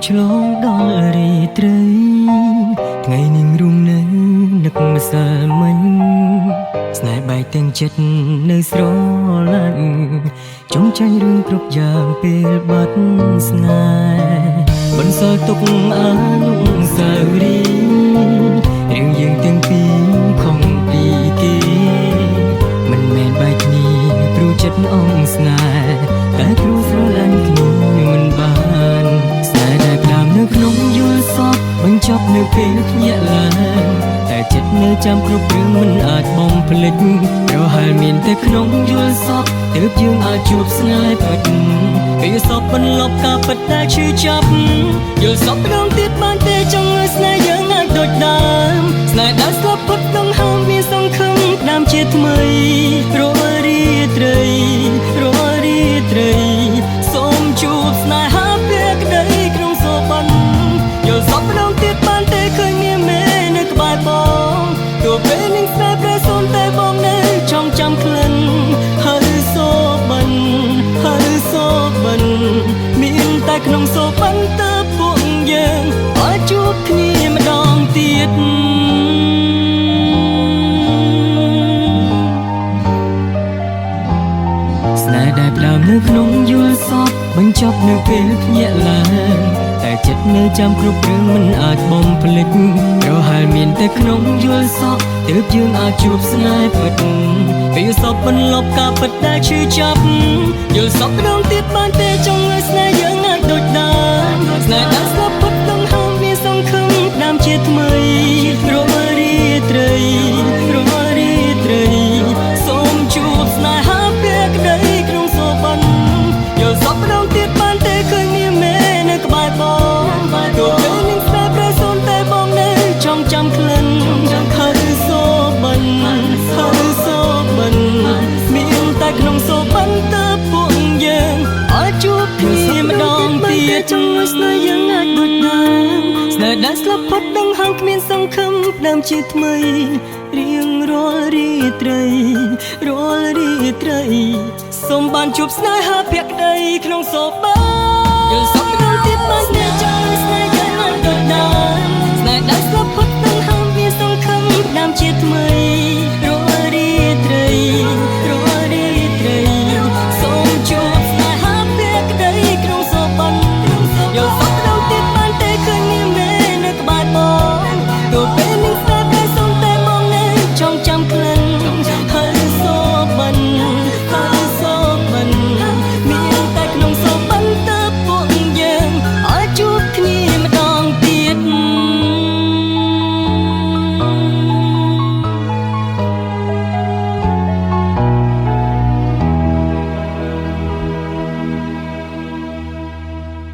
ឆ្លងដល់រាត្រីថ្ងៃនាងរួមនៅនឹកម្សិលមិញស្នេហ៍បែកទាំងចិត្តនៅស្រឡាញ់ចង់ចាញ់រឿងគ្រប់យ៉ាងពេលបាត់ស្នេហ៍បន្សល់ទុកអានុស្សាវរីយ៍រឿងយើងទាំងពីរខំពីគេមិនមែនបែកគ្នាព្រោះចិត្តអងស្នេហ៍តែព្រោះស្រឡាញ់គ្នាមិនបានស្នេហ៍ដែលផ្ដាំនៅក្នុងយល់សពបញ្ចប់នៅពេលភ្ញាក់ឡើងតែចិត្តនៅចាំគ្រប់រឿងមិនអាចបំភ្លេចប្រហែលមានតែក្នុងយល់សពទើបយើងអាចជួបស្នេហ៍ពិតពេលសពបន្លប់ការពិតដែលឈឺចាប់យល់សពម្ដងទៀតបានទេចង់ឲ្យស្នេហ៍យើងអាចដូចដើមស្នេហ៍ដែលស្លាប់ផុតដងហើមមានសង្ឃឹមផ្ដាំជាថ្មីរាល់រាត្រីរាល់រាត្រីសូមជួបស្នេហាពេលក្ដីក្នុងសូប័នយល់សពម្ដងទៀតបានទេឃើញនាងមេនៅក្បែរបងទោះពេលនាងស្នេហ៍ប្រែសូនតែបងនៅចងចាំក្លិនហើយសូប័នហើយសូប័នមានតែក្នុងសូប័នតើពួកយើងអាចជួបគ្នាម្ដងទៀតស្នេហ៍ដែលផ្ដើមនៅក្នុងយល់សពបញ្ចប់នៅពេលភ្ញាក់ឡើងតែចិត្តនៅចាំគ្រប់រឿងមិនអាចបំភ្លេចប្រហែលមានតែក្នុងយល់សពទើបយើងអាចជួបស្នេហ៍ពិតពេលសពបន្លប់ការពិតដែលឈឺចាប់យល់សពម្ដងទៀតបានទេចង់ឲ្យស្នេហ៍យើងអាចដូចដើមស្នេហ៍ដែលស្លាប់ផុតដងហើមមានសង្ឃឹមផ្ដាំជាថ្មីរាល់រាត្រីរាល់រាត្រីសូមជួបស្នេហាពេលក្ដីក្នុងសូប័នយល់សពម្ដងទៀតបានទេឃើញនាងមេនៅក្បែរបងទោះពេលនាងស្នេហ៍ប្រែសូនតែបងនៅចងចាំក្លិនហើយសូប័នហើយសូប័នមានតែក្នុងសូប័នតើពួកយើងអាចជួបគ្នាម្ដងទៀតចង់ឲ្យស្នេហ៍យើងអាចដូចដើមស្នេហ៍ដែលស្លាប់ផុតដងហើមគ្មានសង្ឃឹមផ្ដើមជាថ្មីរៀងរាល់រាត្រីរាល់រាត្រីសូមបានជួបស្នេហាភក្តីក្នុងសូប័នយល់សពម្ដងទៀតបានតែចង់ស្នេហ៍យើងអាចដូចដើមស្នេហ៍ដែលស្លាប់ផុតដងហើមមានសង្ឃឹមផ្ដើមជាថ្មីរាល់រាត្រីរាល់រាត្រីសូមជួបស្នេហាភក្តីក្នុងសូប័នយល់សពម្ដងទៀតបានតែឃើញនាងមេនៅក្បែរបងទោះពេល